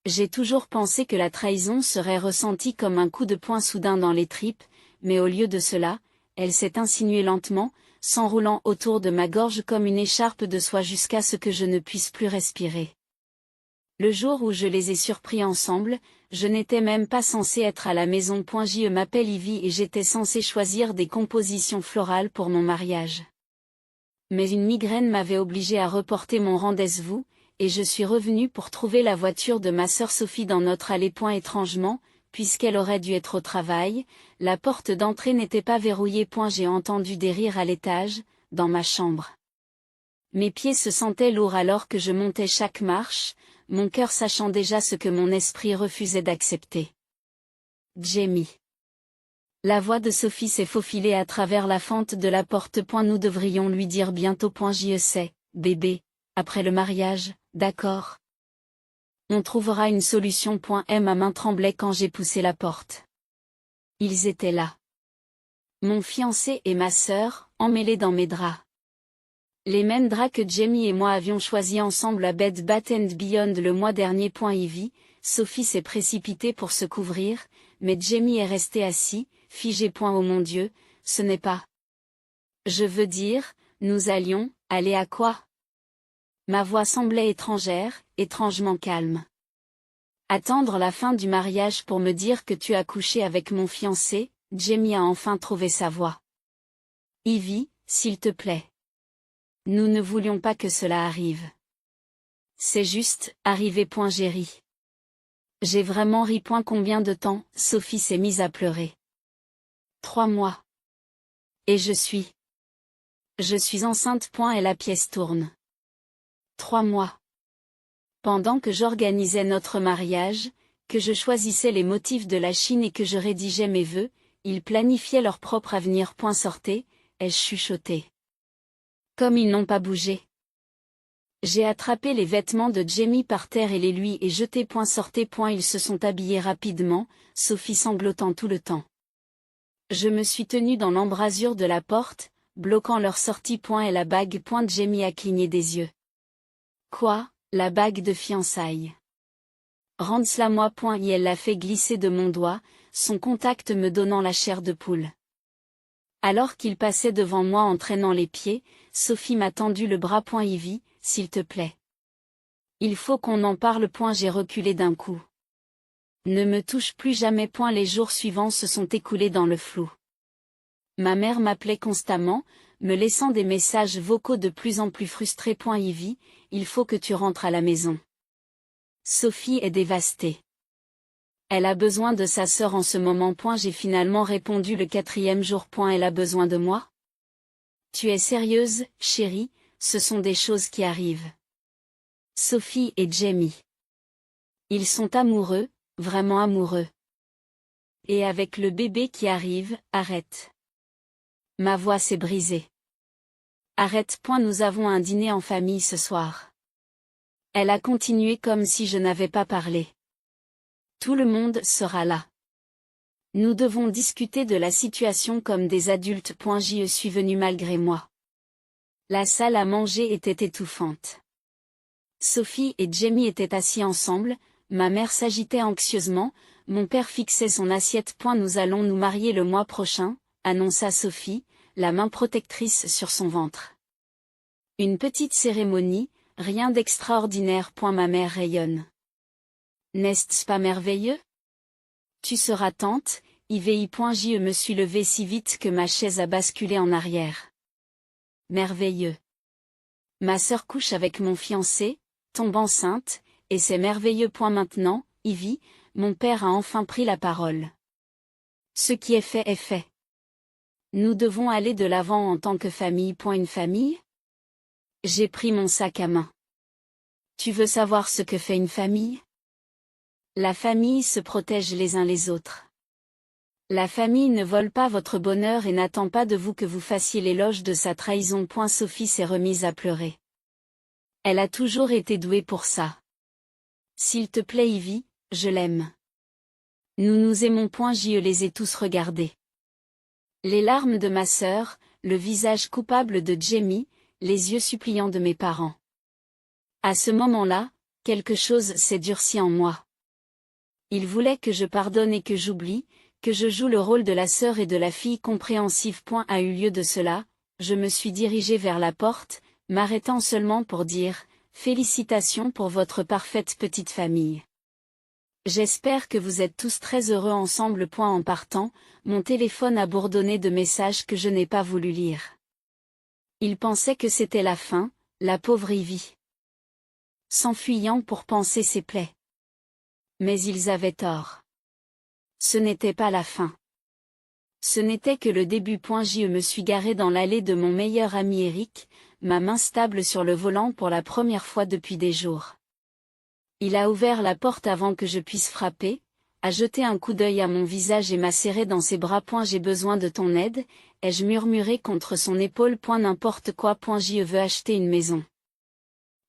J'ai toujours pensé que la trahison serait ressentie comme un coup de poing soudain dans les tripes, mais au lieu de cela, elle s'est insinuée lentement, s'enroulant autour de ma gorge comme une écharpe de soie jusqu'à ce que je ne puisse plus respirer. Le jour où je les ai surpris ensemble, je n'étais même pas censé être à la maison. Je m'appelle Ivy et j'étais censé choisir des compositions florales pour mon mariage. Mais une migraine m'avait obligé à reporter mon rendez-vous, et je suis revenue pour trouver la voiture de ma sœur Sophie dans notre allée. Étrangement, puisqu'elle aurait dû être au travail, la porte d'entrée n'était pas verrouillée. J'ai entendu des rires à l'étage, dans ma chambre. Mes pieds se sentaient lourds alors que je montais chaque marche, mon cœur sachant déjà ce que mon esprit refusait d'accepter. Jamie. La voix de Sophie s'est faufilée à travers la fente de la porte. Nous devrions lui dire bientôt. Je sais, bébé, après le mariage, d'accord. On trouvera une solution. Ma main tremblait quand j'ai poussé la porte. Ils étaient là. Mon fiancé et ma sœur, emmêlés dans mes draps. Les mêmes draps que Jamie et moi avions choisis ensemble à Bed Bath & Beyond le mois dernier. Ivy, Sophie s'est précipitée pour se couvrir, mais Jamie est resté assis, figé. Oh mon Dieu, ce n'est pas. Je veux dire, nous allions, aller à quoi? Ma voix semblait étrangère, étrangement calme. Attendre la fin du mariage pour me dire que tu as couché avec mon fiancé. Jamie a enfin trouvé sa voix. Ivy, s'il te plaît. Nous ne voulions pas que cela arrive. C'est juste, arrivé. J'ai ri. J'ai vraiment ri. Combien de temps? Sophie s'est mise à pleurer. 3 mois. Et je suis enceinte. Et la pièce tourne. 3 mois. Pendant que j'organisais notre mariage, que je choisissais les motifs de la Chine et que je rédigeais mes vœux, ils planifiaient leur propre avenir. Sortez, ai-je chuchoté. Comme ils n'ont pas bougé. J'ai attrapé les vêtements de Jamie par terre et les lui ai jetés. Sortez. Ils se sont habillés rapidement, Sophie sanglotant tout le temps. Je me suis tenue dans l'embrasure de la porte, bloquant leur sortie. Et la bague. Jamie a cligné des yeux. Quoi, la bague de fiançailles? Rends-la-moi. Et elle l'a fait glisser de mon doigt, son contact me donnant la chair de poule. Alors qu'il passait devant moi en traînant les pieds, Sophie m'a tendu le bras. Ivy, s'il te plaît. Il faut qu'on en parle. J'ai reculé d'un coup. Ne me touche plus jamais. Les jours suivants se sont écoulés dans le flou. Ma mère m'appelait constamment, me laissant des messages vocaux de plus en plus frustrés. Ivy, il faut que tu rentres à la maison. Sophie est dévastée. Elle a besoin de sa sœur en ce moment. J'ai finalement répondu le 4e jour. Elle a besoin de moi? Tu es sérieuse, chérie, ce sont des choses qui arrivent. Sophie et Jamie. Ils sont amoureux, vraiment amoureux. Et avec le bébé qui arrive, arrête. Ma voix s'est brisée. Arrête. Nous avons un dîner en famille ce soir. Elle a continué comme si je n'avais pas parlé. Tout le monde sera là. Nous devons discuter de la situation comme des adultes. Je suis venue malgré moi. La salle à manger était étouffante. Sophie et Jamie étaient assis ensemble, ma mère s'agitait anxieusement, mon père fixait son assiette. Nous allons nous marier le mois prochain, annonça Sophie, la main protectrice sur son ventre. Une petite cérémonie, rien d'extraordinaire. Ma mère rayonne. N'est-ce pas merveilleux? Tu seras tante, Ivy. Je me suis levée si vite que ma chaise a basculé en arrière. Merveilleux. Ma sœur couche avec mon fiancé, tombe enceinte, et c'est merveilleux. Maintenant, Ivy, mon père a enfin pris la parole. Ce qui est fait est fait. Nous devons aller de l'avant en tant que famille. Une famille? J'ai pris mon sac à main. Tu veux savoir ce que fait une famille? La famille se protège les uns les autres. La famille ne vole pas votre bonheur et n'attend pas de vous que vous fassiez l'éloge de sa trahison. Sophie s'est remise à pleurer. Elle a toujours été douée pour ça. S'il te plaît Ivy, je l'aime. Nous nous aimons. Je les ai tous regardés. Les larmes de ma sœur, le visage coupable de Jamie, les yeux suppliants de mes parents. À ce moment-là, quelque chose s'est durci en moi. Il voulait que je pardonne et que j'oublie, que je joue le rôle de la sœur et de la fille compréhensive. A eu lieu de cela, je me suis dirigée vers la porte, m'arrêtant seulement pour dire « Félicitations pour votre parfaite petite famille. J'espère que vous êtes tous très heureux ensemble. » En partant, mon téléphone a bourdonné de messages que je n'ai pas voulu lire. Il pensait que c'était la fin, la pauvre Ivy. S'enfuyant pour panser ses plaies. Mais ils avaient tort. Ce n'était pas la fin. Ce n'était que le début. Je me suis garé dans l'allée de mon meilleur ami Eric, ma main stable sur le volant pour la première fois depuis des jours. Il a ouvert la porte avant que je puisse frapper, a jeté un coup d'œil à mon visage et m'a serré dans ses bras. J'ai besoin de ton aide, ai-je murmuré contre son épaule. N'importe quoi. Je veux acheter une maison.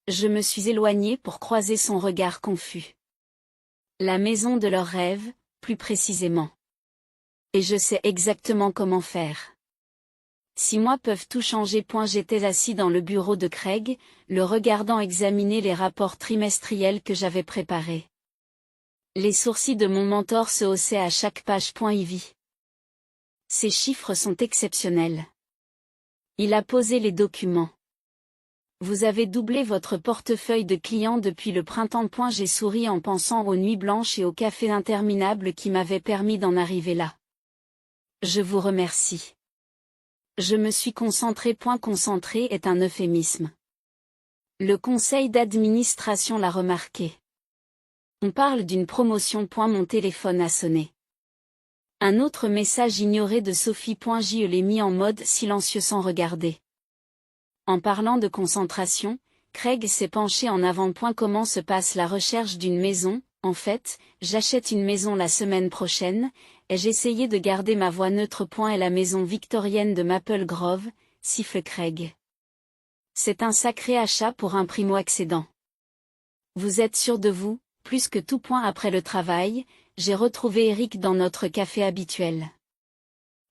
Je me suis éloigné pour croiser son regard confus. La maison de leurs rêves, plus précisément. Et je sais exactement comment faire. 6 mois peuvent tout changer. J'étais assis dans le bureau de Craig, le regardant examiner les rapports trimestriels que j'avais préparés. Les sourcils de mon mentor se haussaient à chaque page. Ivy. Ces chiffres sont exceptionnels. Il a posé les documents. Vous avez doublé votre portefeuille de clients depuis le printemps. J'ai souri en pensant aux nuits blanches et aux cafés interminables qui m'avaient permis d'en arriver là. Je vous remercie. Je me suis concentré. Concentré est un euphémisme. Le conseil d'administration l'a remarqué. On parle d'une promotion. Mon téléphone a sonné. Un autre message ignoré de Sophie. Je l'ai mis en mode silencieux sans regarder. En parlant de concentration, Craig s'est penché en avant. Comment se passe la recherche d'une maison? En fait, j'achète une maison la semaine prochaine, et j'essayais de garder ma voix neutre. Et la maison victorienne de Maple Grove, siffle Craig. C'est un sacré achat pour un primo-accédant. Vous êtes sûr de vous? Plus que tout. Après le travail, j'ai retrouvé Eric dans notre café habituel.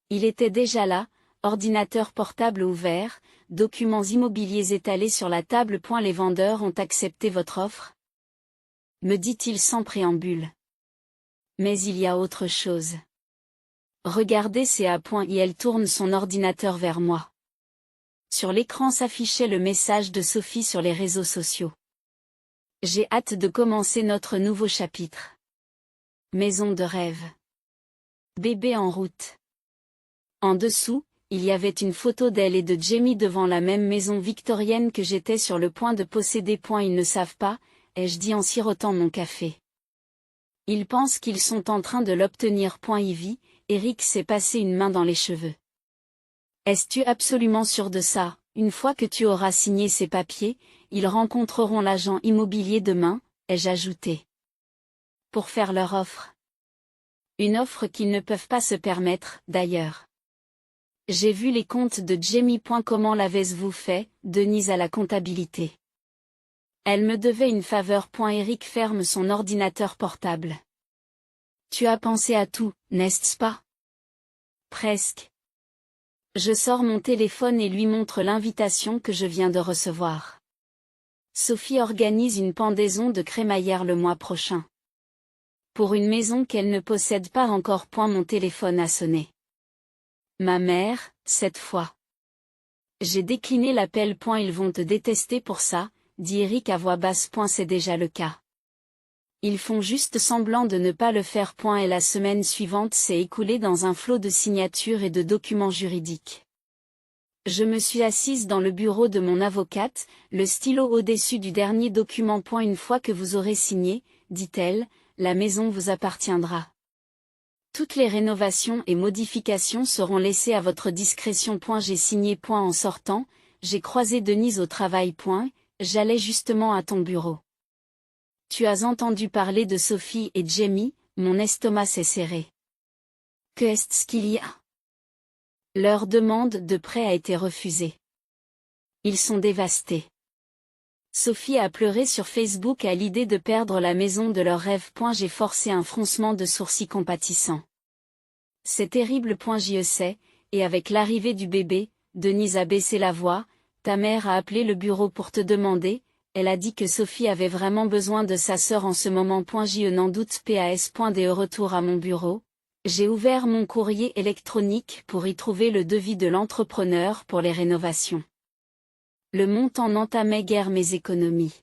Il était déjà là, ordinateur portable ouvert, documents immobiliers étalés sur la table. Les vendeurs ont accepté votre offre? Me dit-il sans préambule. Mais il y a autre chose. Regardez CA. Elle tourne son ordinateur vers moi. Sur l'écran s'affichait le message de Sophie sur les réseaux sociaux. J'ai hâte de commencer notre nouveau chapitre. Maison de rêve. Bébé en route. En dessous, il y avait une photo d'elle et de Jamie devant la même maison victorienne que j'étais sur le point de posséder. Ils ne savent pas, ai-je dit en sirotant mon café. Ils pensent qu'ils sont en train de l'obtenir. Ivy, Eric s'est passé une main dans les cheveux. Es-tu absolument sûr de ça? Une fois que tu auras signé ces papiers, ils rencontreront l'agent immobilier demain, ai-je ajouté. Pour faire leur offre. Une offre qu'ils ne peuvent pas se permettre, d'ailleurs. J'ai vu les comptes de Jamie. Comment l'avez-vous fait, Denise à la comptabilité? Elle me devait une faveur. Eric ferme son ordinateur portable. Tu as pensé à tout, n'est-ce pas? Presque. Je sors mon téléphone et lui montre l'invitation que je viens de recevoir. Sophie organise une pendaison de crémaillère le mois prochain. Pour une maison qu'elle ne possède pas encore. Mon téléphone a sonné. Ma mère, cette fois. J'ai décliné l'appel. Ils vont te détester pour ça, dit Eric à voix basse. C'est déjà le cas. Ils font juste semblant de ne pas le faire. Et la semaine suivante s'est écoulée dans un flot de signatures et de documents juridiques. Je me suis assise dans le bureau de mon avocate, le stylo au-dessus du dernier document. Une fois que vous aurez signé, dit-elle, la maison vous appartiendra. Toutes les rénovations et modifications seront laissées à votre discrétion. J'ai signé. En sortant, j'ai croisé Denise au travail. J'allais justement à ton bureau. Tu as entendu parler de Sophie et Jamie? Mon estomac s'est serré. Qu'est-ce qu'il y a? Leur demande de prêt a été refusée. Ils sont dévastés. Sophie a pleuré sur Facebook à l'idée de perdre la maison de leurs rêves. J'ai forcé un froncement de sourcils compatissant. C'est terrible. J'y sais, et avec l'arrivée du bébé, Denise a baissé la voix, ta mère a appelé le bureau pour te demander, Elle a dit que Sophie avait vraiment besoin de sa sœur en ce moment. Je n'en doute pas. Retour à mon bureau. J'ai ouvert mon courrier électronique pour y trouver le devis de l'entrepreneur pour les rénovations. Le montant n'entamait guère mes économies.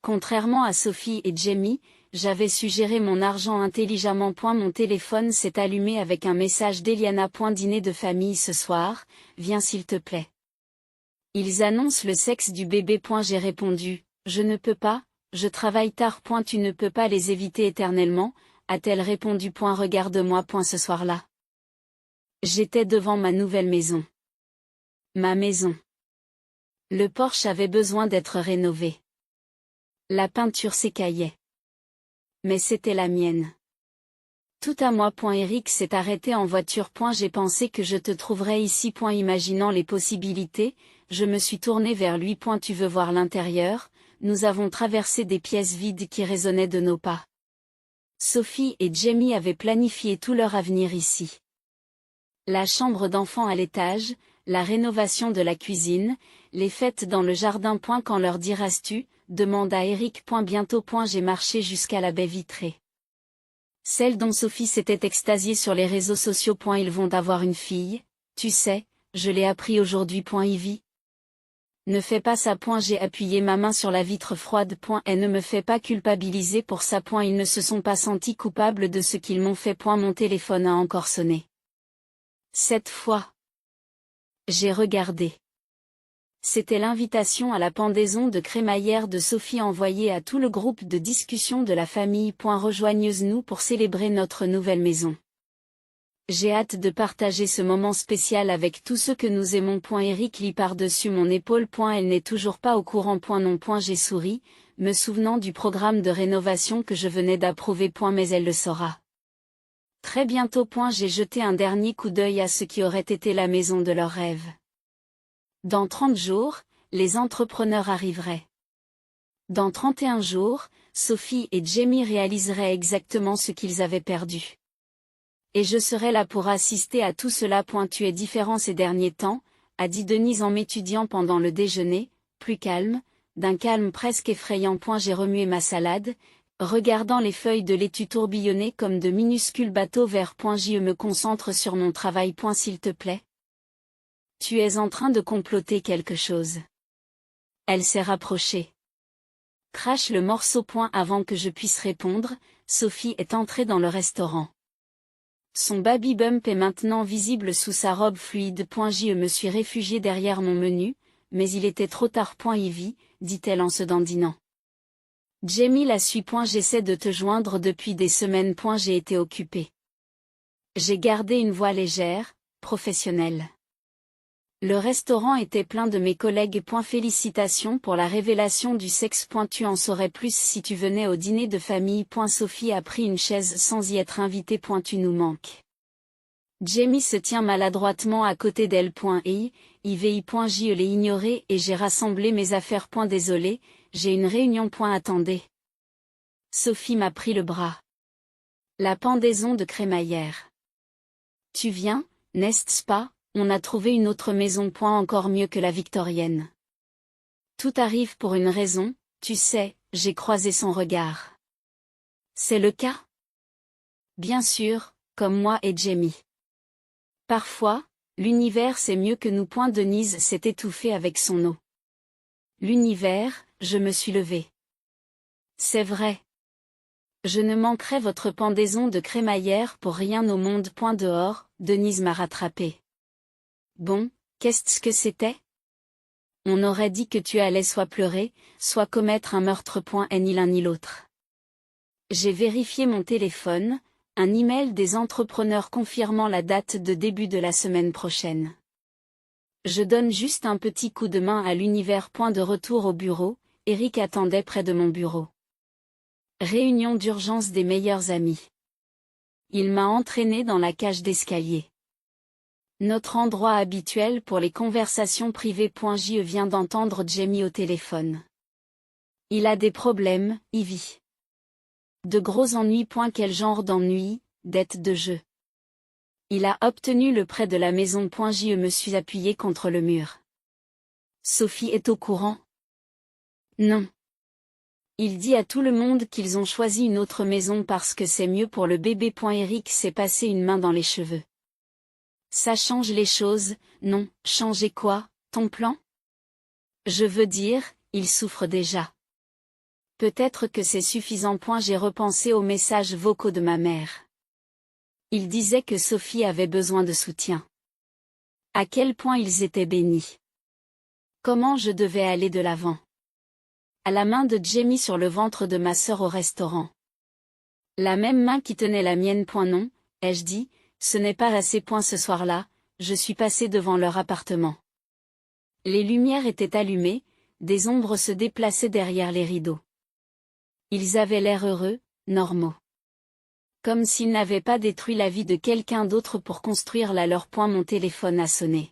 Contrairement à Sophie et Jamie, j'avais su gérer mon argent intelligemment. Mon téléphone s'est allumé avec un message d'Eliana. Dîner de famille ce soir, viens s'il te plaît. Ils annoncent le sexe du bébé. J'ai répondu, je ne peux pas, je travaille tard. Tu ne peux pas les éviter éternellement, a-t-elle répondu. Regarde-moi. Ce soir-là. J'étais devant ma nouvelle maison. Ma maison. Le porche avait besoin d'être rénové. La peinture s'écaillait. Mais c'était la mienne. Tout à moi. Eric s'est arrêté en voiture. J'ai pensé que je te trouverais ici. Imaginant les possibilités, je me suis tourné vers lui. Tu veux voir l'intérieur? Nous avons traversé des pièces vides qui résonnaient de nos pas. Sophie et Jamie avaient planifié tout leur avenir ici. La chambre d'enfant à l'étage, la rénovation de la cuisine, les fêtes dans le jardin. Quand leur diras-tu? Demanda Eric. Bientôt. J'ai marché jusqu'à la baie vitrée. Celle dont Sophie s'était extasiée sur les réseaux sociaux. Ils vont avoir une fille, tu sais, je l'ai appris aujourd'hui. Ivy. Ne fais pas ça. J'ai appuyé ma main sur la vitre froide. Et ne me fais pas culpabiliser pour ça. Ils ne se sont pas sentis coupables de ce qu'ils m'ont fait. Mon téléphone a encore sonné. Cette fois. J'ai regardé. C'était l'invitation à la pendaison de crémaillère de Sophie envoyée à tout le groupe de discussion de la famille. Rejoignez-nous pour célébrer notre nouvelle maison. J'ai hâte de partager ce moment spécial avec tous ceux que nous aimons. Eric lit par-dessus mon épaule. Elle n'est toujours pas au courant. Non. J'ai souri, me souvenant du programme de rénovation que je venais d'approuver. Mais elle le saura. Très bientôt. J'ai jeté un dernier coup d'œil à ce qui aurait été la maison de leurs rêves. Dans 30 jours, les entrepreneurs arriveraient. Dans 31 jours, Sophie et Jamie réaliseraient exactement ce qu'ils avaient perdu. Et je serais là pour assister à tout cela. Tu es différent ces derniers temps, a dit Denise en m'étudiant pendant le déjeuner, plus calme, d'un calme presque effrayant. J'ai remué ma salade, regardant les feuilles de laitue tourbillonner comme de minuscules bateaux verts. Je me concentre sur mon travail. S'il te plaît. Tu es en train de comploter quelque chose. Elle s'est rapprochée. Crache le morceau. Avant que je puisse répondre, Sophie est entrée dans le restaurant. Son baby bump est maintenant visible sous sa robe fluide. Je me suis réfugiée derrière mon menu, mais il était trop tard. Ivy, dit-elle en se dandinant. Jamie la suit. J'essaie de te joindre depuis des semaines. J'ai été occupée. J'ai gardé une voix légère, professionnelle. Le restaurant était plein de mes collègues. Félicitations pour la révélation du sexe. Tu en saurais plus si tu venais au dîner de famille. Sophie a pris une chaise sans y être invitée. Tu nous manques. Jamie se tient maladroitement à côté d'elle. Ivy. Je l'ai ignoré et j'ai rassemblé mes affaires. Désolé, j'ai une réunion. Attendez. Sophie m'a pris le bras. La pendaison de crémaillère. Tu viens, n'est-ce pas? On a trouvé une autre maison. Encore mieux que la victorienne. Tout arrive pour une raison, tu sais, j'ai croisé son regard. C'est le cas? Bien sûr, comme moi et Jamie. Parfois, l'univers c'est mieux que nous. Denise s'est étouffée avec son eau. L'univers, je me suis levée. C'est vrai. Je ne manquerai votre pendaison de crémaillère pour rien au monde. Dehors, Denise m'a rattrapée. Bon, qu'est-ce que c'était? On aurait dit que tu allais soit pleurer, soit commettre un meurtre. Ni l'un ni l'autre. J'ai vérifié mon téléphone, un email des entrepreneurs confirmant la date de début de la semaine prochaine. Je donne juste un petit coup de main à l'univers. De retour au bureau, Eric attendait près de mon bureau. Réunion d'urgence des meilleurs amis. Il m'a entraîné dans la cage d'escalier. Notre endroit habituel pour les conversations privées. Je viens d'entendre Jamie au téléphone. Il a des problèmes, Ivy. De gros ennuis. Quel genre d'ennuis? Dette de jeu. Il a obtenu le prêt de la maison. Je me suis appuyée contre le mur. Sophie est au courant. Non. Il dit à tout le monde qu'ils ont choisi une autre maison parce que c'est mieux pour le bébé. Eric s'est passé une main dans les cheveux. Ça change les choses, non, changer quoi, ton plan? Je veux dire, il souffre déjà. Peut-être que c'est suffisant. J'ai repensé aux messages vocaux de ma mère. Il disait que Sophie avait besoin de soutien. À quel point ils étaient bénis. Comment je devais aller de l'avant. À la main de Jamie sur le ventre de ma sœur au restaurant. La même main qui tenait la mienne. Non, ai-je dit, ce n'est pas assez. Ce soir-là, je suis passé devant leur appartement. Les lumières étaient allumées, des ombres se déplaçaient derrière les rideaux. Ils avaient l'air heureux, normaux. Comme s'ils n'avaient pas détruit la vie de quelqu'un d'autre pour construire la leur. Mon téléphone a sonné.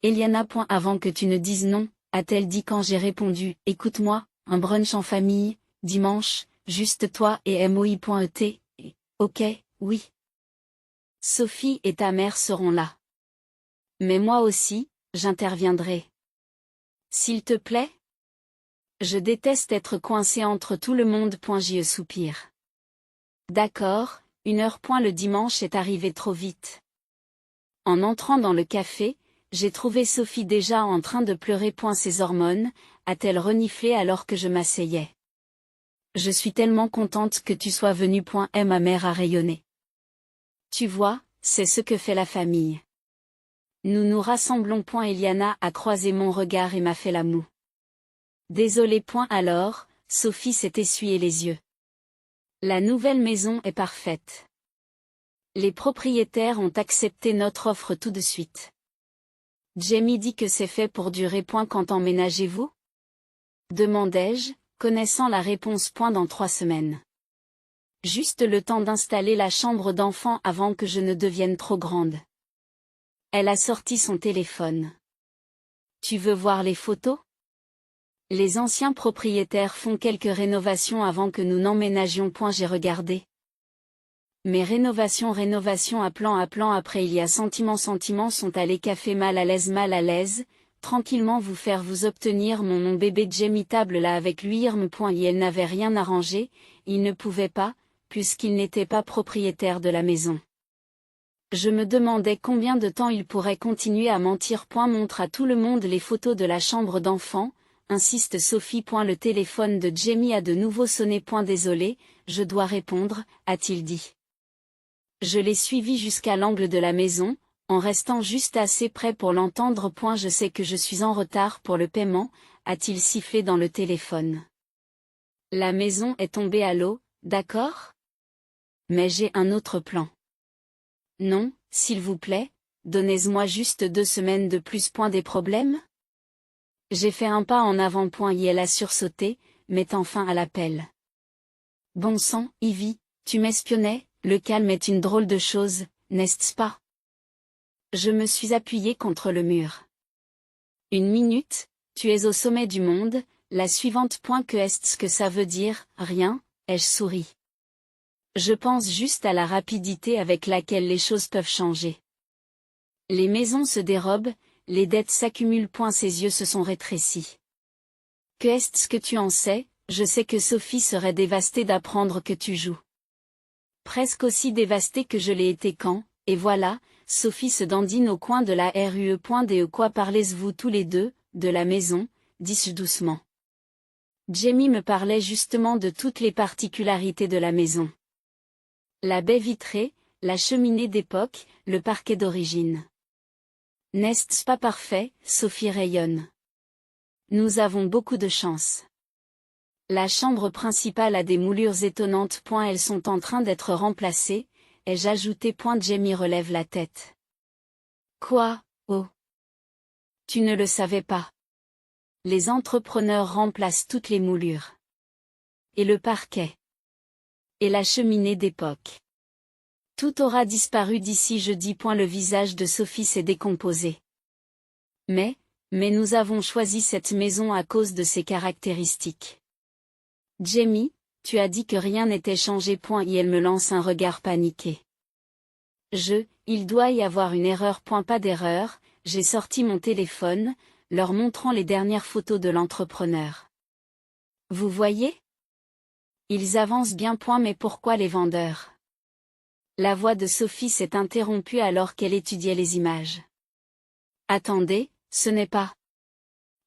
Eliana. Avant que tu ne dises non, a-t-elle dit quand j'ai répondu, écoute-moi, un brunch en famille, dimanche, juste toi et moi.et, ok, oui. Sophie et ta mère seront là. Mais moi aussi, j'interviendrai. S'il te plaît? Je déteste être coincé entre tout le monde. J'y soupire. D'accord, 1 heure. Le dimanche est arrivé trop vite. En entrant dans le café, j'ai trouvé Sophie déjà en train de pleurer. Ses hormones, a-t-elle reniflé alors que je m'asseyais. Je suis tellement contente que tu sois venue. Et ma mère a rayonné. Tu vois, c'est ce que fait la famille. Nous nous rassemblons. Eliana a croisé mon regard et m'a fait la moue. Désolée. Alors, Sophie s'est essuyé les yeux. La nouvelle maison est parfaite. Les propriétaires ont accepté notre offre tout de suite. Jamie dit que c'est fait pour durer. Quand emménagez-vous? Demandai-je, connaissant la réponse. Dans 3 semaines. Juste le temps d'installer la chambre d'enfant avant que je ne devienne trop grande. Elle a sorti son téléphone. Tu veux voir les photos? Les anciens propriétaires font quelques rénovations avant que nous n'emménagions. J'ai regardé. Mais rénovation à plan après il y a sentiments sont allés café mal à l'aise, tranquillement vous obtenir mon nom bébé Jamie table là avec lui et elle n'avait rien arrangé, il ne pouvait pas, puisqu'il n'était pas propriétaire de la maison. Je me demandais combien de temps il pourrait continuer à mentir. Montre à tout le monde les photos de la chambre d'enfant, insiste Sophie. Le téléphone de Jamie a de nouveau sonné. Désolé, je dois répondre, a-t-il dit. Je l'ai suivi jusqu'à l'angle de la maison, en restant juste assez près pour l'entendre. Je sais que je suis en retard pour le paiement, a-t-il sifflé dans le téléphone. La maison est tombée à l'eau, d'accord? Mais j'ai un autre plan. Non, s'il vous plaît, donnez-moi juste 2 semaines de plus. Des problèmes? J'ai fait un pas en avant. Et elle a sursauté, mettant fin à l'appel. Bon sang, Ivy, tu m'espionnais, le calme est une drôle de chose, n'est-ce pas? Je me suis appuyée contre le mur. 1 minute, tu es au sommet du monde, la suivante. Que est-ce que ça veut dire? Rien, ai-je souri. Je pense juste à la rapidité avec laquelle les choses peuvent changer. Les maisons se dérobent, les dettes s'accumulent. Ses yeux se sont rétrécis. Que est-ce que tu en sais? Je sais que Sophie serait dévastée d'apprendre que tu joues. Presque aussi dévastée que je l'ai été quand, et voilà, Sophie se dandine au coin de la rue. De quoi parlez-vous tous les deux, de la maison, dis-je doucement. Jamie me parlait justement de toutes les particularités de la maison. La baie vitrée, la cheminée d'époque, le parquet d'origine. N'est-ce pas parfait? Sophie rayonne. Nous avons beaucoup de chance. La chambre principale a des moulures étonnantes. Elles sont en train d'être remplacées, ai-je ajouté. Jamie relève la tête. Quoi, oh? Tu ne le savais pas. Les entrepreneurs remplacent toutes les moulures. Et le parquet. Et la cheminée d'époque. Tout aura disparu d'ici jeudi. Le visage de Sophie s'est décomposé. Mais nous avons choisi cette maison à cause de ses caractéristiques. Jamie, tu as dit que rien n'était changé. Et elle me lance un regard paniqué. Il doit y avoir une erreur. Pas d'erreur, j'ai sorti mon téléphone, leur montrant les dernières photos de l'entrepreneur. Vous voyez? Ils avancent bien point mais pourquoi les vendeurs? La voix de Sophie s'est interrompue alors qu'elle étudiait les images. Attendez, ce n'est pas.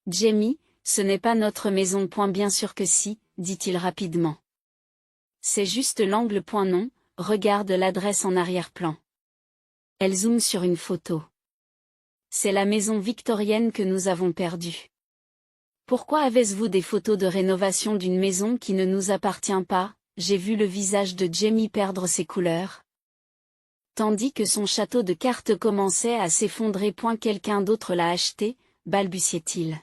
Jamie, ce n'est pas notre maison. Bien sûr que si, dit-il rapidement. C'est juste l'angle. Non, regarde l'adresse en arrière-plan. Elle zoome sur une photo. C'est la maison victorienne que nous avons perdue. Pourquoi avez-vous des photos de rénovation d'une maison qui ne nous appartient pas? J'ai vu le visage de Jamie perdre ses couleurs. Tandis que son château de cartes commençait à s'effondrer. Quelqu'un d'autre l'a acheté, balbutiait-il.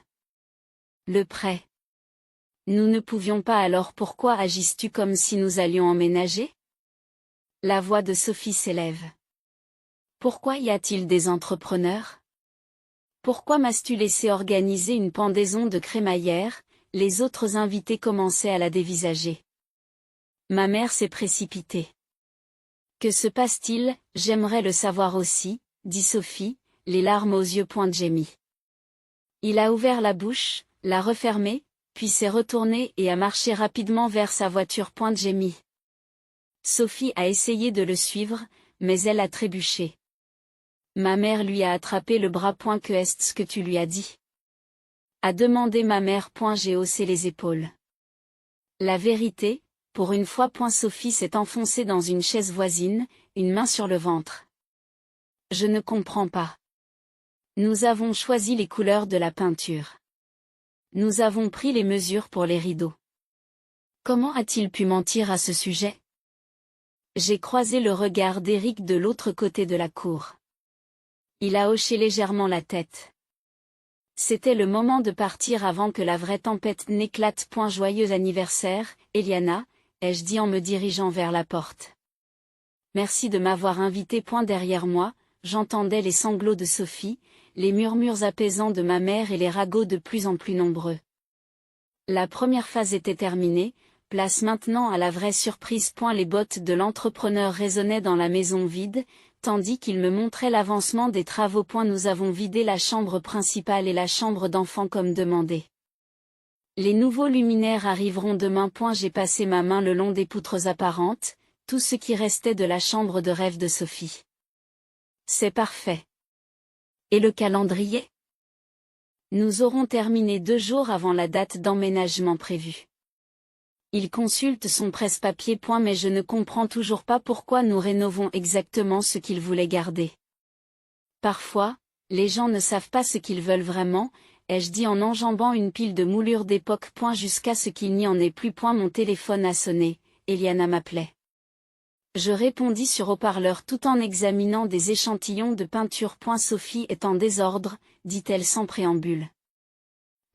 Le prêt. Nous ne pouvions pas. Alors pourquoi agisses-tu comme si nous allions emménager? La voix de Sophie s'élève. Pourquoi y a-t-il des entrepreneurs? Pourquoi m'as-tu laissé organiser une pendaison de crémaillère? Les autres invités commençaient à la dévisager. Ma mère s'est précipitée. Que se passe-t-il? J'aimerais le savoir aussi, dit Sophie, les larmes aux yeux. Jamie. Il a ouvert la bouche, l'a refermée, puis s'est retourné et a marché rapidement vers sa voiture. Jamie. Sophie a essayé de le suivre, mais elle a trébuché. Ma mère lui a attrapé le bras. Que est-ce que tu lui as dit? A demandé ma mère. J'ai haussé les épaules. La vérité, pour une fois. Sophie s'est enfoncée dans une chaise voisine, une main sur le ventre. Je ne comprends pas. Nous avons choisi les couleurs de la peinture. Nous avons pris les mesures pour les rideaux. Comment a-t-il pu mentir à ce sujet? J'ai croisé le regard d'Éric de l'autre côté de la cour. Il a hoché légèrement la tête. C'était le moment de partir avant que la vraie tempête n'éclate. Joyeux anniversaire, Eliana, ai-je dit en me dirigeant vers la porte. Merci de m'avoir invité. Derrière moi, j'entendais les sanglots de Sophie, les murmures apaisants de ma mère et les ragots de plus en plus nombreux. La première phase était terminée, place maintenant à la vraie surprise. Les bottes de l'entrepreneur résonnaient dans la maison vide, tandis qu'il me montrait l'avancement des travaux. Nous avons vidé la chambre principale et la chambre d'enfant comme demandé. Les nouveaux luminaires arriveront demain. J'ai passé ma main le long des poutres apparentes, tout ce qui restait de la chambre de rêve de Sophie. C'est parfait. Et le calendrier? Nous aurons terminé 2 jours avant la date d'emménagement prévue. Il consulte son presse-papier. Mais je ne comprends toujours pas pourquoi nous rénovons exactement ce qu'il voulait garder. Parfois, les gens ne savent pas ce qu'ils veulent vraiment, ai-je dit en enjambant une pile de moulures d'époque. Jusqu'à ce qu'il n'y en ait plus. Mon téléphone a sonné, Eliana m'appelait. Je répondis sur haut-parleur tout en examinant des échantillons de peinture. Sophie est en désordre, dit-elle sans préambule.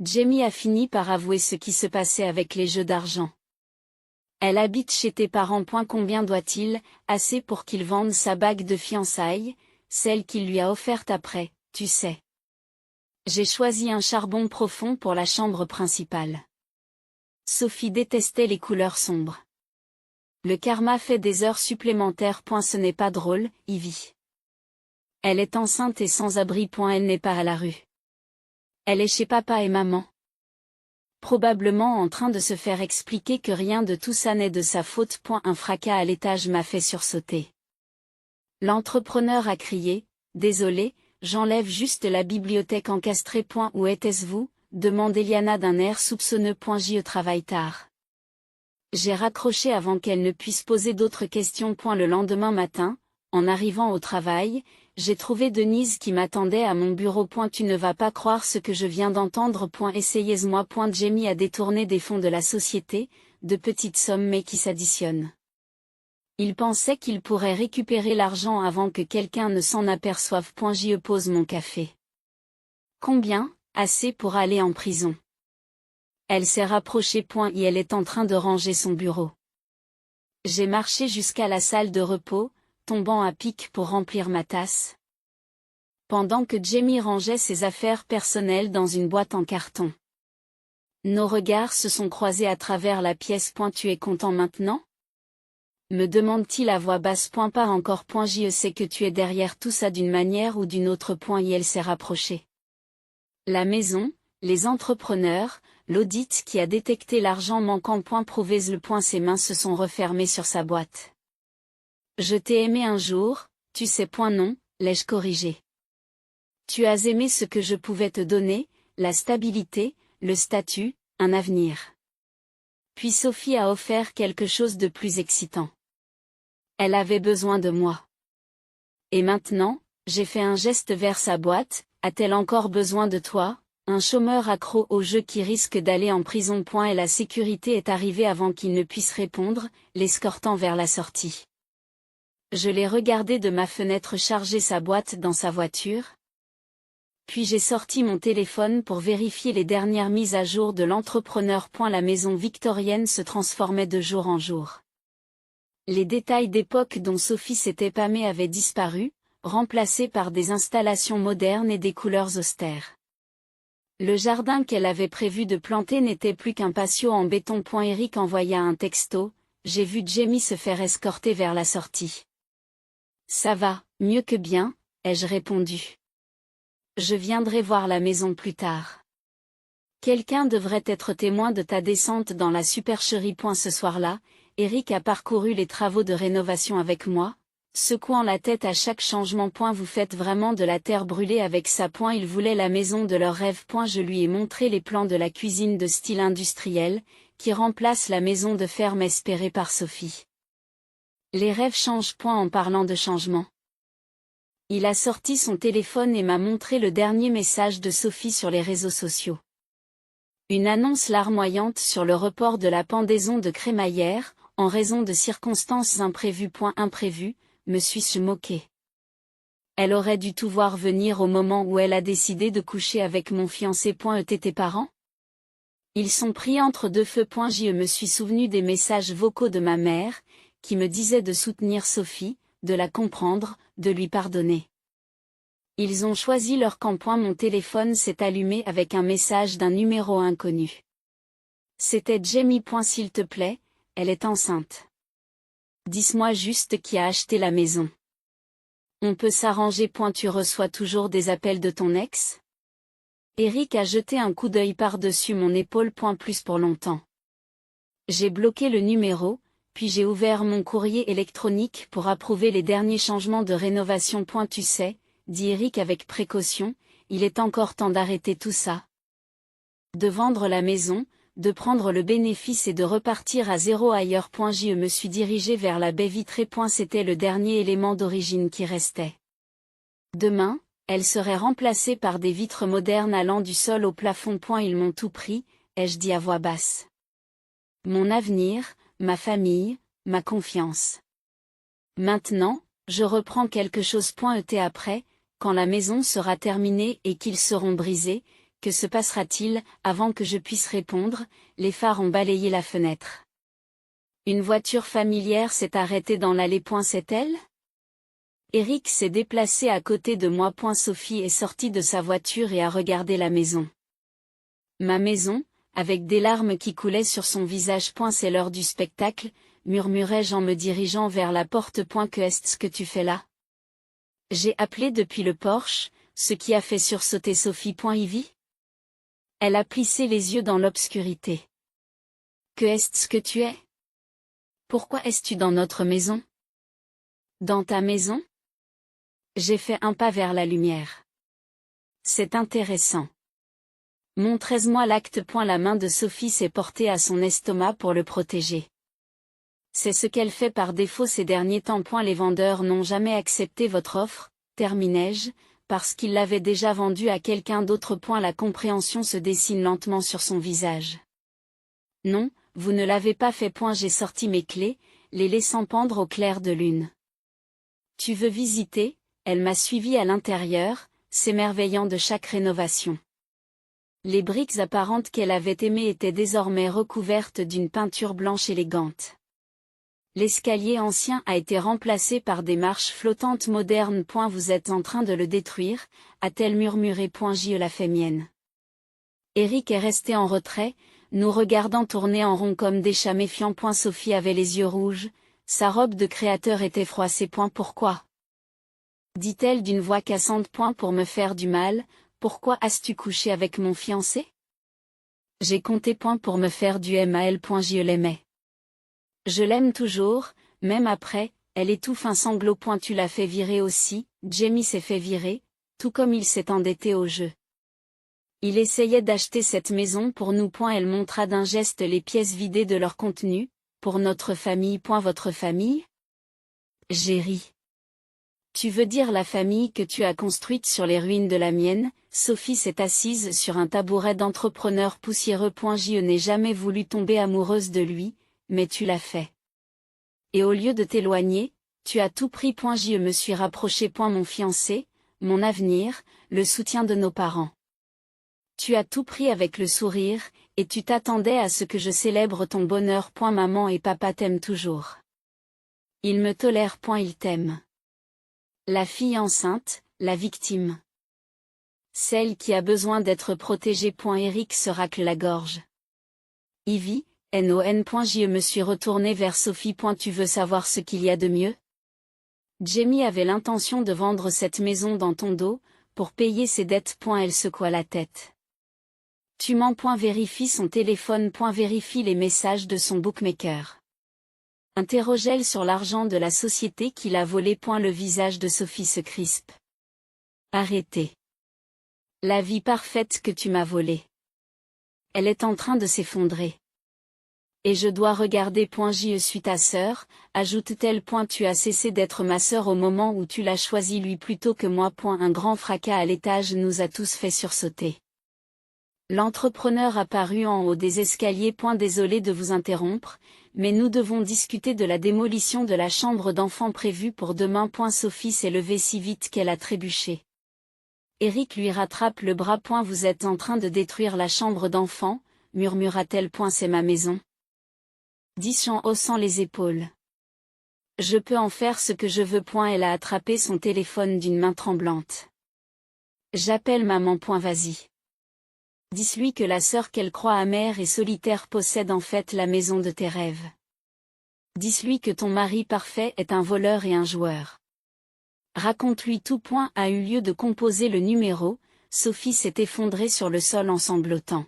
Jamie a fini par avouer ce qui se passait avec les jeux d'argent. Elle habite chez tes parents. Combien doit-il? Assez pour qu'il vende sa bague de fiançailles, celle qu'il lui a offerte après, tu sais. J'ai choisi un charbon profond pour la chambre principale. Sophie détestait les couleurs sombres. Le karma fait des heures supplémentaires. Ce n'est pas drôle, Ivy. Elle est enceinte et sans abri. Elle n'est pas à la rue. Elle est chez papa et maman. Probablement en train de se faire expliquer que rien de tout ça n'est de sa faute. Un fracas à l'étage m'a fait sursauter. L'entrepreneur a crié, désolé, j'enlève juste la bibliothèque encastrée. Où était-vous? Demande Eliana d'un air soupçonneux. J'y travaille tard. J'ai raccroché avant qu'elle ne puisse poser d'autres questions. Le lendemain matin, en arrivant au travail, j'ai trouvé Denise qui m'attendait à mon bureau. Tu ne vas pas croire ce que je viens d'entendre. Essayez-moi. Jamie a détourné des fonds de la société, de petites sommes mais qui s'additionnent. Il pensait qu'il pourrait récupérer l'argent avant que quelqu'un ne s'en aperçoive. J'y pose mon café. Combien? Assez pour aller en prison. Elle s'est rapprochée. Et elle est en train de ranger son bureau. J'ai marché jusqu'à la salle de repos, tombant à pic pour remplir ma tasse. Pendant que Jamie rangeait ses affaires personnelles dans une boîte en carton. Nos regards se sont croisés à travers la pièce. Tu es content maintenant? Me demande-t-il à voix basse. Pas encore. Je sais que tu es derrière tout ça d'une manière ou d'une autre. Et elle s'est rapprochée. La maison, les entrepreneurs, l'audit qui a détecté l'argent manquant. Prouvé le point. Ses mains se sont refermées sur sa boîte. Je t'ai aimé un jour, tu sais. Non, l'ai-je corrigé. Tu as aimé ce que je pouvais te donner, la stabilité, le statut, un avenir. Puis Sophie a offert quelque chose de plus excitant. Elle avait besoin de moi. Et maintenant, j'ai fait un geste vers sa boîte, a-t-elle encore besoin de toi, un chômeur accro au jeu qui risque d'aller en prison. Et la sécurité est arrivée avant qu'il ne puisse répondre, l'escortant vers la sortie. Je l'ai regardé de ma fenêtre charger sa boîte dans sa voiture. Puis j'ai sorti mon téléphone pour vérifier les dernières mises à jour de l'entrepreneur. La maison victorienne se transformait de jour en jour. Les détails d'époque dont Sophie s'était pâmée avaient disparu, remplacés par des installations modernes et des couleurs austères. Le jardin qu'elle avait prévu de planter n'était plus qu'un patio en béton. Eric envoya un texto, j'ai vu Jamie se faire escorter vers la sortie. Ça va, mieux que bien, ai-je répondu. Je viendrai voir la maison plus tard. Quelqu'un devrait être témoin de ta descente dans la supercherie. Ce soir-là, Eric a parcouru les travaux de rénovation avec moi, secouant la tête à chaque changement. Vous faites vraiment de la terre brûlée avec ça. Il voulait la maison de leurs rêves. Je lui ai montré les plans de la cuisine de style industriel, qui remplace la maison de ferme espérée par Sophie. Les rêves changent. En parlant de changement. Il a sorti son téléphone et m'a montré le dernier message de Sophie sur les réseaux sociaux. Une annonce larmoyante sur le report de la pendaison de crémaillère, en raison de circonstances imprévues. Imprévues, me suis-je moqué. Elle aurait dû tout voir venir au moment où elle a décidé de coucher avec mon fiancé. Tes parents? Ils sont pris entre deux feux. Je me suis souvenu des messages vocaux de ma mère, qui me disait de soutenir Sophie, de la comprendre, de lui pardonner. Ils ont choisi leur camp. Mon téléphone s'est allumé avec un message d'un numéro inconnu. C'était Jamie. S'il te plaît, elle est enceinte. Dis-moi juste qui a acheté la maison. On peut s'arranger. Tu reçois toujours des appels de ton ex? Eric a jeté un coup d'œil par-dessus mon épaule. Plus pour longtemps. J'ai bloqué le numéro, puis j'ai ouvert mon courrier électronique pour approuver les derniers changements de rénovation. Tu sais, dit Eric avec précaution, il est encore temps d'arrêter tout ça. De vendre la maison, de prendre le bénéfice et de repartir à zéro ailleurs. Je me suis dirigé vers la baie vitrée. C'était le dernier élément d'origine qui restait. Demain, elle serait remplacée par des vitres modernes allant du sol au plafond. Ils m'ont tout pris, ai-je dit à voix basse. Mon avenir, ma famille, ma confiance. Maintenant, je reprends quelque chose. Après, quand la maison sera terminée et qu'ils seront brisés, que se passera-t-il? Avant que je puisse répondre, les phares ont balayé la fenêtre. Une voiture familière s'est arrêtée dans l'allée. C'est elle? Eric s'est déplacé à côté de moi. Sophie est sortie de sa voiture et a regardé la maison. Ma maison, avec des larmes qui coulaient sur son visage. C'est l'heure du spectacle, murmurai-je en me dirigeant vers la porte. Que est-ce que tu fais là? J'ai appelé depuis le porche, ce qui a fait sursauter Sophie. Ivy? Elle a plissé les yeux dans l'obscurité. Que est-ce que tu es? Pourquoi es-tu dans notre maison? Dans ta maison? J'ai fait un pas vers la lumière. C'est intéressant. Montrez-moi l'acte. La main de Sophie s'est portée à son estomac pour le protéger. C'est ce qu'elle fait par défaut ces derniers temps. Les vendeurs n'ont jamais accepté votre offre, terminai-je, parce qu'ils l'avaient déjà vendue à quelqu'un d'autre. La compréhension se dessine lentement sur son visage. Non, vous ne l'avez pas fait. J'ai sorti mes clés, les laissant pendre au clair de lune. Tu veux visiter? Elle m'a suivi à l'intérieur, s'émerveillant de chaque rénovation. Les briques apparentes qu'elle avait aimées étaient désormais recouvertes d'une peinture blanche élégante. L'escalier ancien a été remplacé par des marches flottantes modernes. Vous êtes en train de le détruire, a-t-elle murmuré. Je la fais mienne. Eric est resté en retrait, nous regardant tourner en rond comme des chats méfiants. Sophie avait les yeux rouges, sa robe de créateur était froissée. Pourquoi? Dit-elle d'une voix cassante. Pour me faire du mal, pourquoi as-tu couché avec mon fiancé? J'ai compté point pour me faire du mal. Je l'aimais. Je l'aime toujours, même après, elle étouffe un sanglot. Tu l'as fait virer aussi, Jamie s'est fait virer, tout comme il s'est endetté au jeu. Il essayait d'acheter cette maison pour nous. Elle montra d'un geste les pièces vidées de leur contenu, pour notre famille. Votre famille? J'ai ri. Tu veux dire la famille que tu as construite sur les ruines de la mienne? Sophie s'est assise sur un tabouret d'entrepreneur poussiéreux. Je n'ai jamais voulu tomber amoureuse de lui, mais tu l'as fait. Et au lieu de t'éloigner, tu as tout pris. Je me suis rapproché. Mon fiancé, mon avenir, le soutien de nos parents. Tu as tout pris avec le sourire, et tu t'attendais à ce que je célèbre ton bonheur. Maman et papa t'aiment toujours. Ils me tolèrent. Ils t'aiment. La fille enceinte, la victime. Celle qui a besoin d'être protégée. Eric se racle la gorge. Ivy, non. Je me suis retourné vers Sophie. Tu veux savoir ce qu'il y a de mieux? Jamie avait l'intention de vendre cette maison dans ton dos, pour payer ses dettes. Elle secoua la tête. Tu mens. Vérifie son téléphone. Vérifie les messages de son bookmaker. Interroge-l sur l'argent de la société qu'il a volé. Le visage de Sophie se crispe. Arrêtez. La vie parfaite que tu m'as volée. Elle est en train de s'effondrer. Et je dois regarder. Je suis ta sœur, ajoute-t-elle. Tu as cessé d'être ma sœur au moment où tu l'as choisi lui plutôt que moi. Un grand fracas à l'étage nous a tous fait sursauter. L'entrepreneur apparut en haut des escaliers. Désolé de vous interrompre, mais nous devons discuter de la démolition de la chambre d'enfant prévue pour demain. Sophie s'est levée si vite qu'elle a trébuché. Eric lui rattrape le bras. Vous êtes en train de détruire la chambre d'enfant, murmura-t-elle. C'est ma maison. Dit en haussant les épaules. Je peux en faire ce que je veux. Elle a attrapé son téléphone d'une main tremblante. J'appelle maman. Vas-y. Dis-lui que la sœur qu'elle croit amère et solitaire possède en fait la maison de tes rêves. Dis-lui que ton mari parfait est un voleur et un joueur. Raconte-lui tout. A eu lieu de composer le numéro, Sophie s'est effondrée sur le sol en sanglotant.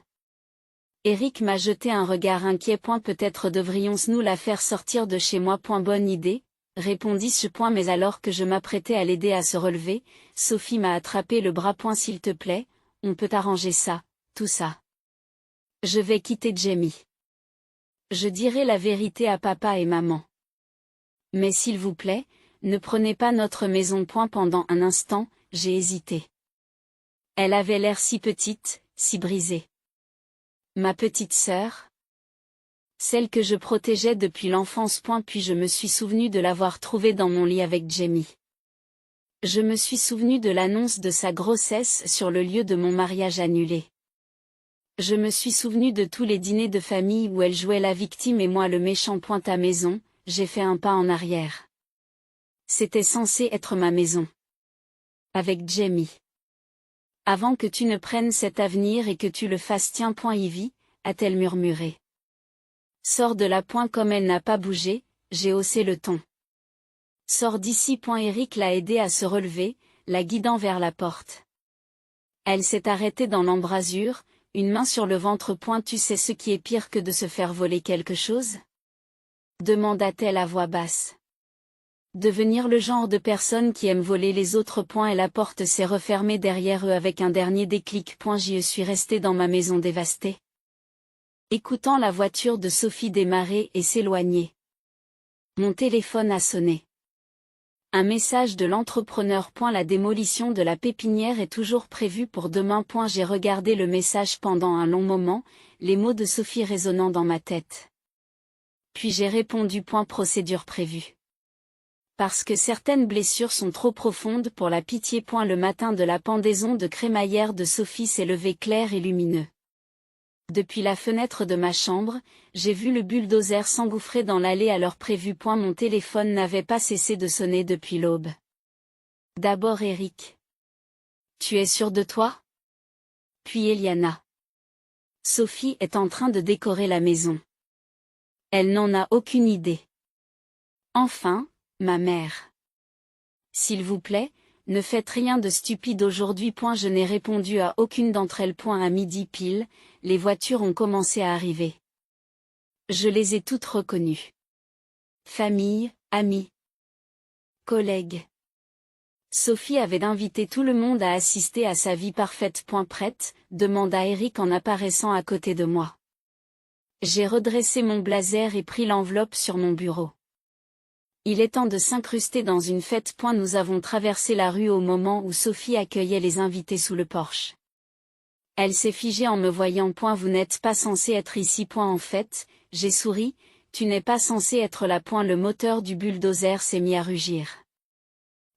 Eric m'a jeté un regard inquiet. Peut-être devrions-nous la faire sortir de chez moi. Bonne idée, répondis-je. Mais alors que je m'apprêtais à l'aider à se relever, Sophie m'a attrapé le bras. S'il te plaît, on peut arranger ça. Tout ça. Je vais quitter Jamie. Je dirai la vérité à papa et maman. Mais s'il vous plaît, ne prenez pas notre maison. Pendant un instant, j'ai hésité. Elle avait l'air si petite, si brisée. Ma petite sœur? Celle que je protégeais depuis l'enfance. Puis je me suis souvenu de l'avoir trouvée dans mon lit avec Jamie. Je me suis souvenu de l'annonce de sa grossesse sur le lieu de mon mariage annulé. Je me suis souvenu de tous les dîners de famille où elle jouait la victime et moi le méchant. À maison, j'ai fait un pas en arrière. C'était censé être ma maison. Avec Jamie. Avant que tu ne prennes cet avenir et que tu le fasses. Tiens. Ivy, a-t-elle murmuré. Sors de là. Comme elle n'a pas bougé, j'ai haussé le ton. Sors d'ici. Eric l'a aidée à se relever, la guidant vers la porte. Elle s'est arrêtée dans l'embrasure, une main sur le ventre. Tu sais ce qui est pire que de se faire voler quelque chose? Demanda-t-elle à voix basse. Devenir le genre de personne qui aime voler les autres. Et la porte s'est refermée derrière eux avec un dernier déclic. J'y suis restée dans ma maison dévastée. Écoutant la voiture de Sophie démarrer et s'éloigner. Mon téléphone a sonné. Un message de l'entrepreneur. La démolition de la pépinière est toujours prévue pour demain. J'ai regardé le message pendant un long moment, les mots de Sophie résonnant dans ma tête. Puis j'ai répondu. Procédure prévue. Parce que certaines blessures sont trop profondes pour la pitié. Le matin de la pendaison de crémaillère de Sophie s'est levé clair et lumineux. Depuis la fenêtre de ma chambre, j'ai vu le bulldozer s'engouffrer dans l'allée à l'heure prévue. Mon téléphone n'avait pas cessé de sonner depuis l'aube. D'abord Eric. Tu es sûr de toi? Puis Eliana. Sophie est en train de décorer la maison. Elle n'en a aucune idée. Enfin, ma mère. S'il vous plaît, Ne faites rien de stupide aujourd'hui. Je n'ai répondu à aucune d'entre elles. À midi pile, les voitures ont commencé à arriver. Je les ai toutes reconnues. Famille, amis, collègues. Sophie avait invité tout le monde à assister à sa vie parfaite. Prête, demanda Eric en apparaissant à côté de moi. J'ai redressé mon blazer et pris l'enveloppe sur mon bureau. Il est temps de s'incruster dans une fête. Nous avons traversé la rue au moment où Sophie accueillait les invités sous le porche. Elle s'est figée en me voyant. Vous n'êtes pas censé être ici. En fait, j'ai souri, tu n'es pas censé être là. Le moteur du bulldozer s'est mis à rugir.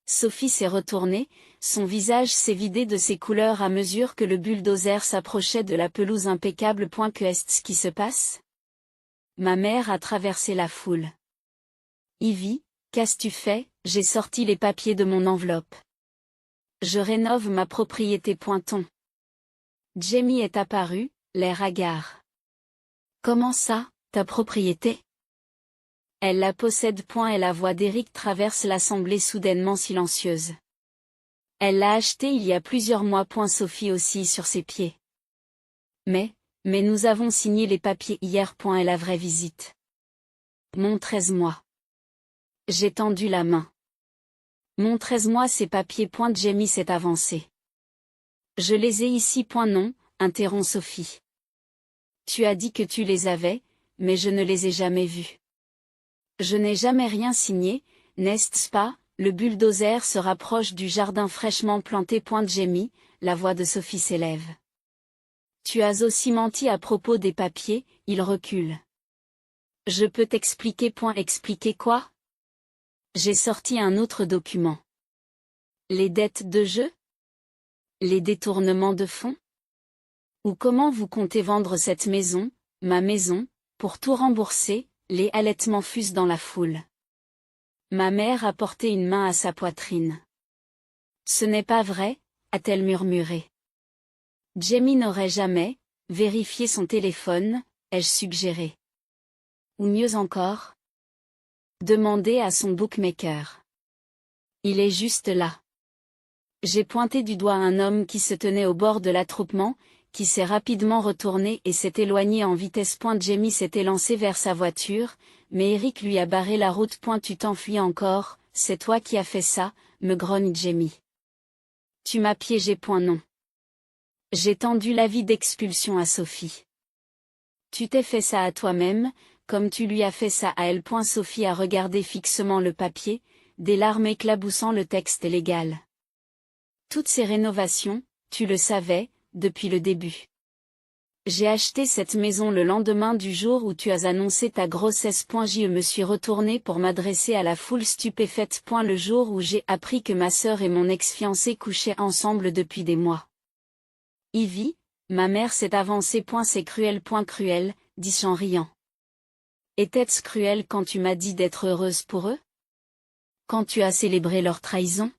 Sophie s'est retournée, son visage s'est vidé de ses couleurs à mesure que le bulldozer s'approchait de la pelouse impeccable. Que est-ce qui se passe? Ma mère a traversé la foule. Ivy, qu'as-tu fait? J'ai sorti les papiers de mon enveloppe. Je rénove ma propriété. Jamie est apparu, l'air hagard. Comment ça, ta propriété? Elle la possède. Et la voix d'Eric traverse l'assemblée soudainement silencieuse. Elle l'a achetée il y a plusieurs mois. Sophie aussi sur ses pieds. Mais nous avons signé les papiers hier. Et la vraie visite? Montrez-moi. J'ai tendu la main. Montrez-moi ces papiers. Jamie s'est avancé. Je les ai ici. Non, interrompt Sophie. Tu as dit que tu les avais, mais je ne les ai jamais vus. Je n'ai jamais rien signé, n'est-ce pas? Le bulldozer se rapproche du jardin fraîchement planté. Jamie, la voix de Sophie s'élève. Tu as aussi menti à propos des papiers. Il recule. Je peux t'expliquer. Expliquer quoi? J'ai sorti un autre document. Les dettes de jeu? Les détournements de fonds? Ou comment vous comptez vendre cette maison, ma maison, pour tout rembourser? Les halètements fusent dans la foule. Ma mère a porté une main à sa poitrine. Ce n'est pas vrai, a-t-elle murmuré. Jamie n'aurait jamais vérifié son téléphone, ai-je suggéré. Ou mieux encore, demandé à son bookmaker. Il est juste là. J'ai pointé du doigt un homme qui se tenait au bord de l'attroupement, qui s'est rapidement retourné et s'est éloigné en vitesse. Jamie s'est élancé vers sa voiture, mais Eric lui a barré la route. Tu t'enfuis encore, c'est toi qui as fait ça, me grogne Jamie. Tu m'as piégé. Non. J'ai tendu l'avis d'expulsion à Sophie. Tu t'es fait ça à toi-même, comme tu lui as fait ça à elle. Sophie a regardé fixement le papier, des larmes éclaboussant le texte légal. Toutes ces rénovations, tu le savais, depuis le début. J'ai acheté cette maison le lendemain du jour où tu as annoncé ta grossesse. Je me suis retournée pour m'adresser à la foule stupéfaite. Le jour où j'ai appris que ma sœur et mon ex-fiancé couchaient ensemble depuis des mois. Ivy, ma mère s'est avancée. C'est cruel. Cruel, dis-je en riant. Était-ce cruel quand tu m'as dit d'être heureuse pour eux? Quand tu as célébré leur trahison?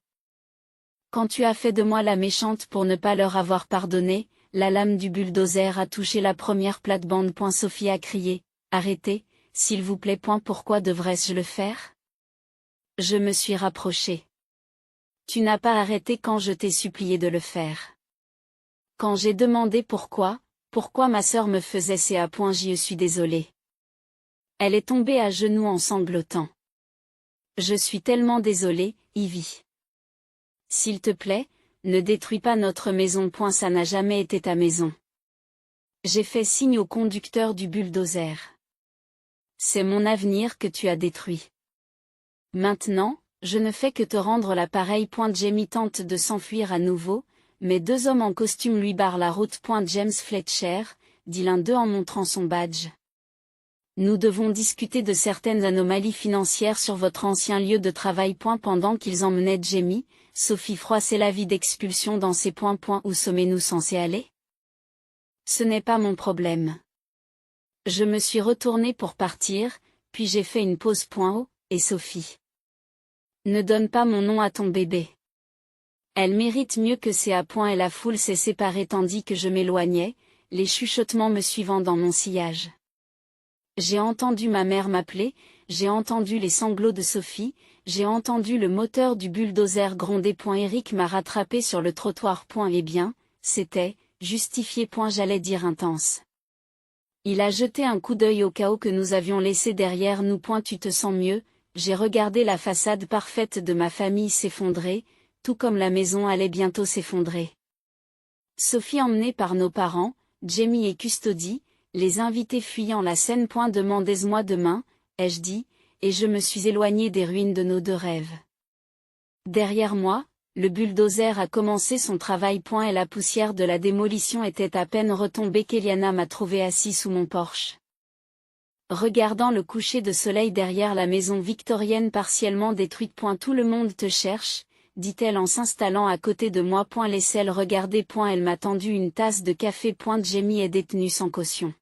Quand tu as fait de moi la méchante pour ne pas leur avoir pardonné, la lame du bulldozer a touché la première plate-bande. Sophie a crié, arrêtez, s'il vous plaît. Pourquoi devrais-je le faire? Je me suis rapprochée. Tu n'as pas arrêté quand je t'ai supplié de le faire. Quand j'ai demandé pourquoi ma sœur me faisait ça. Je suis désolée. Elle est tombée à genoux en sanglotant. Je suis tellement désolée, Ivy. S'il te plaît, ne détruis pas notre maison. Ça n'a jamais été ta maison. J'ai fait signe au conducteur du bulldozer. C'est mon avenir que tu as détruit. Maintenant, je ne fais que te rendre l'appareil. Jamie tente de s'enfuir à nouveau, mais deux hommes en costume lui barrent la route. James Fletcher, dit l'un d'eux en montrant son badge. Nous devons discuter de certaines anomalies financières sur votre ancien lieu de travail. Pendant qu'ils emmenaient Jamie, Sophie froissait l'avis d'expulsion dans ses poings. Où sommes-nous censés aller? Ce n'est pas mon problème. Je me suis retournée pour partir, puis j'ai fait une pause. Et Sophie. Ne donne pas mon nom à ton bébé. Elle mérite mieux que ça. Et la foule s'est séparée tandis que je m'éloignais, les chuchotements me suivant dans mon sillage. J'ai entendu ma mère m'appeler, j'ai entendu les sanglots de Sophie, j'ai entendu le moteur du bulldozer gronder. Eric m'a rattrapé sur le trottoir. Eh bien, c'était, justifié. J'allais dire intense. Il a jeté un coup d'œil au chaos que nous avions laissé derrière nous. Tu te sens mieux? J'ai regardé la façade parfaite de ma famille s'effondrer, tout comme la maison allait bientôt s'effondrer. Sophie emmenée par nos parents, Jamie et Custody, les invités fuyant la scène. Demandez-moi demain, ai-je dit, et je me suis éloigné des ruines de nos deux rêves. Derrière moi, le bulldozer a commencé son travail. Et la poussière de la démolition était à peine retombée qu'Eliana m'a trouvé assis sous mon porche. Regardant le coucher de soleil derrière la maison victorienne partiellement détruite. Tout le monde te cherche, dit-elle en s'installant à côté de moi. Laissez-le regarder. Elle m'a tendu une tasse de café. Jamie est détenu sans caution.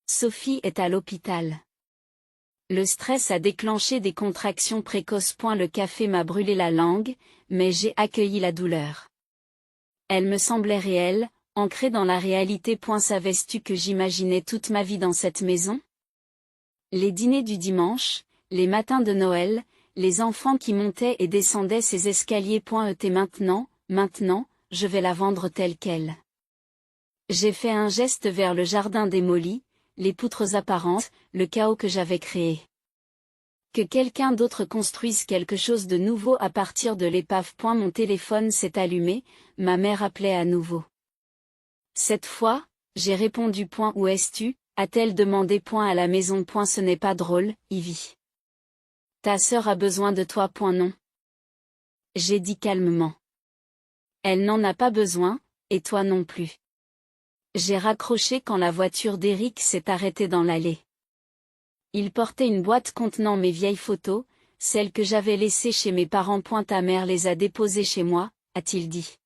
Sophie est à l'hôpital. Le stress a déclenché des contractions précoces. Le café m'a brûlé la langue, mais j'ai accueilli la douleur. Elle me semblait réelle, ancrée dans la réalité. Savais-tu que j'imaginais toute ma vie dans cette maison? Les dîners du dimanche, les matins de Noël, les enfants qui montaient et descendaient ces escaliers. Et maintenant, je vais la vendre telle qu'elle. J'ai fait un geste vers le jardin démoli, les poutres apparentes, le chaos que j'avais créé. Que quelqu'un d'autre construise quelque chose de nouveau à partir de l'épave. Mon téléphone s'est allumé, ma mère appelait à nouveau. Cette fois, j'ai répondu. Où es-tu, a-t-elle demandé. À la maison. Ce n'est pas drôle, Ivy. Ta sœur a besoin de toi. Non. J'ai dit calmement. Elle n'en a pas besoin, et toi non plus. J'ai raccroché quand la voiture d'Eric s'est arrêtée dans l'allée. Il portait une boîte contenant mes vieilles photos, celles que j'avais laissées chez mes parents. Ta mère les a déposées chez moi, a-t-il dit.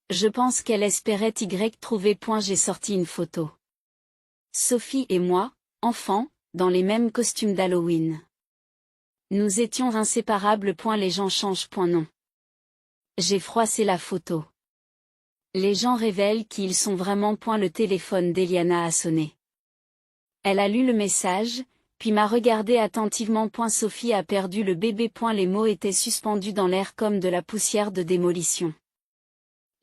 Je pense qu'elle espérait trouver. J'ai sorti une photo. Sophie et moi, enfants, dans les mêmes costumes d'Halloween. Nous étions inséparables. Les gens changent. Non. J'ai froissé la photo. Les gens révèlent qui ils sont vraiment. Le téléphone d'Eliana a sonné. Elle a lu le message, puis m'a regardé attentivement. Sophie a perdu le bébé. Les mots étaient suspendus dans l'air comme de la poussière de démolition.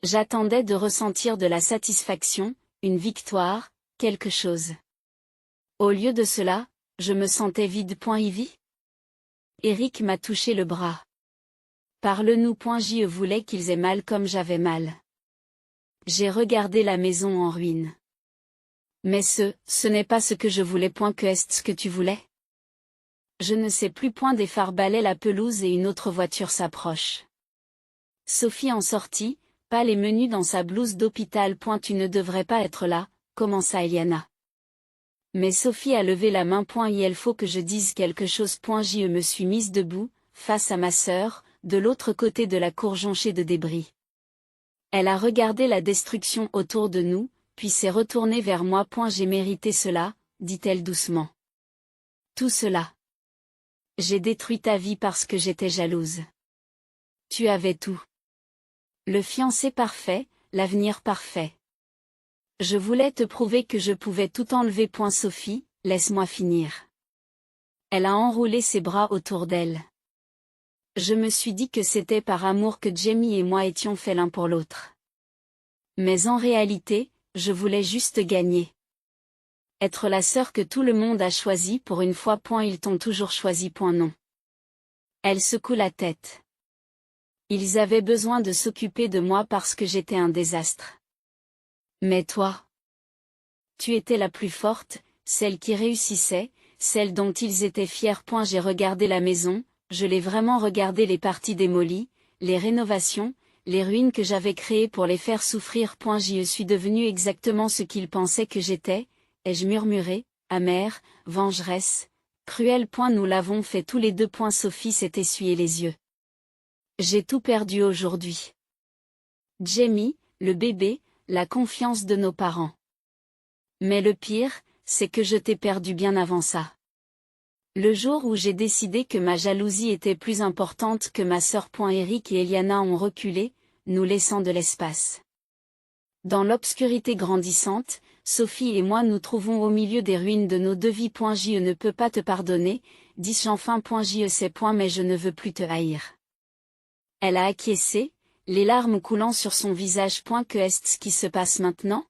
J'attendais de ressentir de la satisfaction, une victoire, quelque chose. Au lieu de cela, je me sentais vide. Ivy? Eric m'a touché le bras. Parle-nous. Je voulais qu'ils aient mal comme j'avais mal. J'ai regardé la maison en ruine. Mais ce n'est pas ce que je voulais. Que est-ce que tu voulais? Je ne sais plus. Des phares balaient la pelouse et une autre voiture s'approche. Sophie en sortit, pâle et menue dans sa blouse d'hôpital. Tu ne devrais pas être là, commença Eliana. Mais Sophie a levé la main. Il faut que je dise quelque chose. Je me suis mise debout, face à ma sœur, de l'autre côté de la cour jonchée de débris. Elle a regardé la destruction autour de nous, puis s'est retournée vers moi. J'ai mérité cela, dit-elle doucement. Tout cela. J'ai détruit ta vie parce que j'étais jalouse. Tu avais tout. Le fiancé parfait, l'avenir parfait. Je voulais te prouver que je pouvais tout enlever. Sophie, laisse-moi finir. Elle a enroulé ses bras autour d'elle. Je me suis dit que c'était par amour que Jamie et moi étions faits l'un pour l'autre. Mais en réalité, je voulais juste gagner. Être la sœur que tout le monde a choisie. Pour une fois. Ils t'ont toujours choisi. Non. Elle secoue la tête. Ils avaient besoin de s'occuper de moi parce que j'étais un désastre. Mais toi? Tu étais la plus forte, celle qui réussissait, celle dont ils étaient fiers. J'ai regardé la maison, je l'ai vraiment regardé. Les parties démolies, les rénovations, les ruines que j'avais créées pour les faire souffrir. J'y suis devenue exactement ce qu'ils pensaient que j'étais, ai-je murmuré, amère, vengeresse, cruelle. Nous l'avons fait tous les deux. Sophie s'est essuyé les yeux. J'ai tout perdu aujourd'hui. Jamie, le bébé, la confiance de nos parents. Mais le pire, c'est que je t'ai perdu bien avant ça. Le jour où j'ai décidé que ma jalousie était plus importante que ma sœur. Eric et Eliana ont reculé, nous laissant de l'espace. Dans l'obscurité grandissante, Sophie et moi nous trouvons au milieu des ruines de nos deux vies. Je ne peux pas te pardonner, dis-je enfin. Je sais mais je ne veux plus te haïr. Elle a acquiescé, les larmes coulant sur son visage. Que est-ce qui se passe maintenant?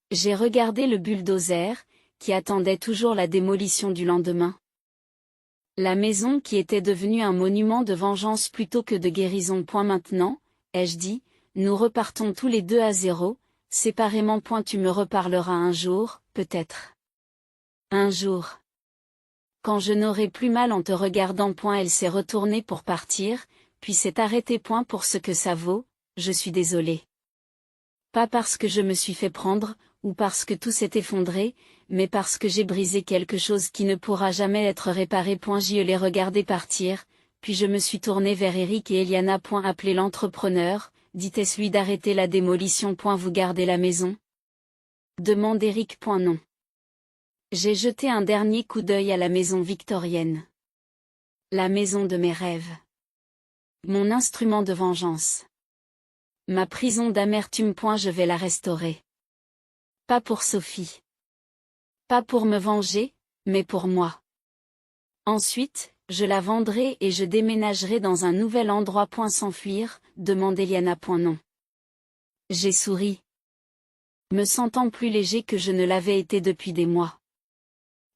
J'ai regardé le bulldozer, qui attendait toujours la démolition du lendemain. La maison qui était devenue un monument de vengeance plutôt que de guérison. Maintenant, ai-je dit, nous repartons tous les deux à zéro, séparément. Tu me reparleras un jour, peut-être. Un jour. Quand je n'aurai plus mal en te regardant. Elle s'est retournée pour partir, puis s'est arrêtée. Pour ce que ça vaut, je suis désolée. Pas parce que je me suis fait prendre, ou parce que tout s'est effondré, mais parce que j'ai brisé quelque chose qui ne pourra jamais être réparé. Je les regardais partir, puis je me suis tournée vers Eric et Eliana. Appelez l'entrepreneur, dit-elle-lui d'arrêter la démolition. Vous gardez la maison? Demande Eric. Non. J'ai jeté un dernier coup d'œil à la maison victorienne. La maison de mes rêves. Mon instrument de vengeance. Ma prison d'amertume. Je vais la restaurer. Pas pour Sophie. Pas pour me venger, mais pour moi. Ensuite, je la vendrai et je déménagerai dans un nouvel endroit. S'enfuir, demande Eliana. Non. J'ai souri. Me sentant plus léger que je ne l'avais été depuis des mois.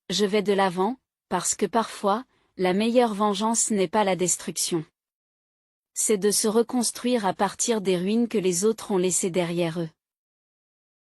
Je vais de l'avant, parce que parfois, la meilleure vengeance n'est pas la destruction. C'est de se reconstruire à partir des ruines que les autres ont laissées derrière eux.